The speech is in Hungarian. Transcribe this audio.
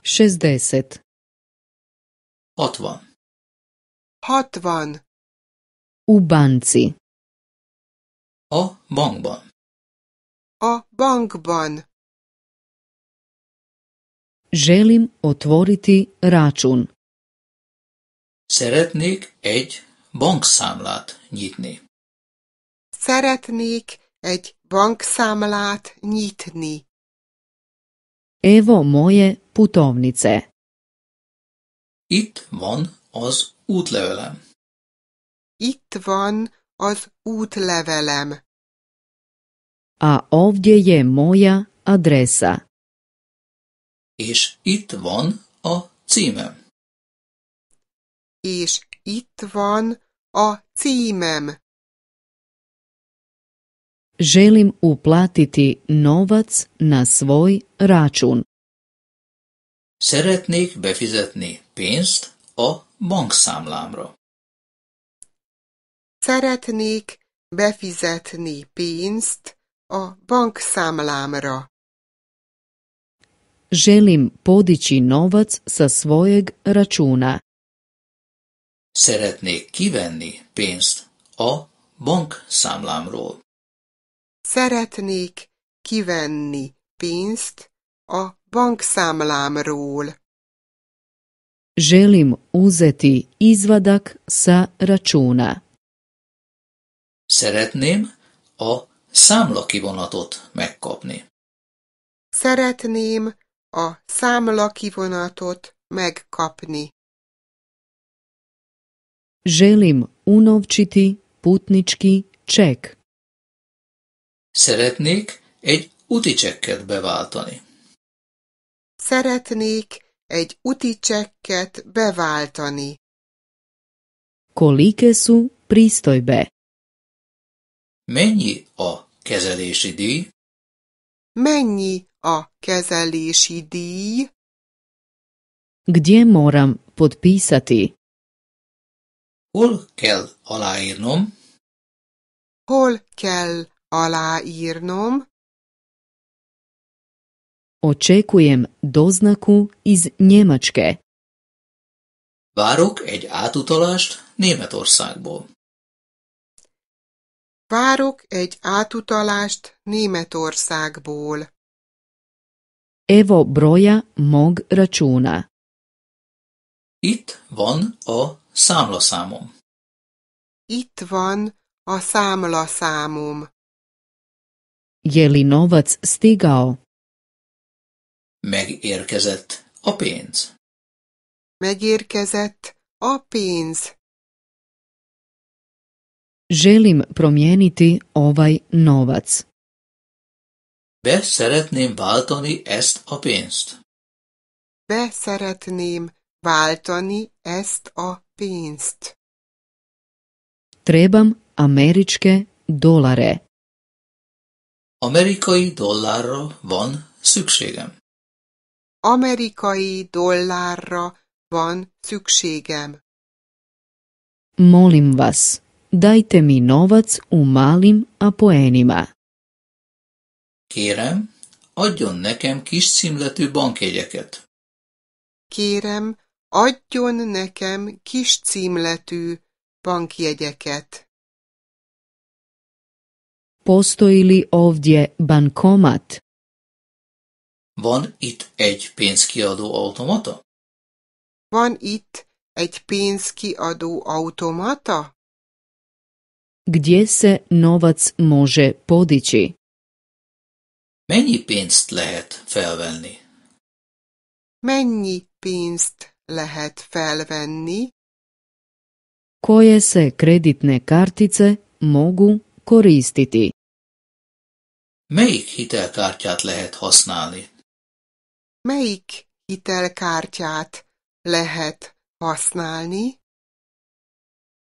60. 60. 60. U banci. A bankban. A bankban. Želim otvoriti račun. Szeretnék egy bankszámlát nyitni. Szeretnék egy bankszámlát nyitni. Evo moje putovnice. Itt van az útlevelem. Itt van az útlevelem. A ovdje je moja adresa. És itt van a címem. És itt van a címem. Želim uplatiti novac na svoj račun. Szeretnék befizetni pénzt a bankszámlámra. Szeretnék befizetni pénzt a bankszámlámra. Želim podići novac sa svojeg računa. Szeretnék kivenni pénzt a bankszámlámról. Szeretnék kivenni pénzt a bankszámlámról. Želim uzeti izvadak sa računa. Szeretném a számlakivonatot megkapni. Szeretném a számlakivonatot megkapni. Želim unovčiti putnički ček. Szeretnék egy úti csekket beváltani. Szeretnék egy úti csekket beváltani. Kolike su pristojbe? Mennyi a kezelési díj? Mennyi a kezelési díj? Gdje moram potpisati? Hol kell aláírnom? Hol kell aláírnom? Očekujem doznaku iz Njemačke. Várok egy átutalást Németországból. Várok egy átutalást Németországból. Evo broja mog računa. Itt van a számlaszámom. Itt van a számlaszámom. Je li novac stigao? Megérkezett a pénz. Megérkezett a pénz. Želim promijeniti ovaj novac. Be szeretném váltani ezt a pénzt. Be szeretném váltani ezt a pénzt. Trebam američke dolare. Amerikai dollárra van szükségem. Amerikai dollárra van szükségem. Molim vas, dajte mi novac u malim apoenima. Kérem, adjon nekem kis címletű bankjegyeket. Kérem, adjon nekem kis címletű bankjegyeket. Postoji li ovdje bankomat? Van itt egy pénzkiadó automata? Van itt egy pénzkiadó automata? Gdje se novac može podići? Mennyi pénzt lehet felvenni? Mennyi pénzt lehet felvenni? Koje se kreditne kartice mogu koristiti? Melyik hitelkártyát lehet használni? Melyik hitelkártyát lehet használni?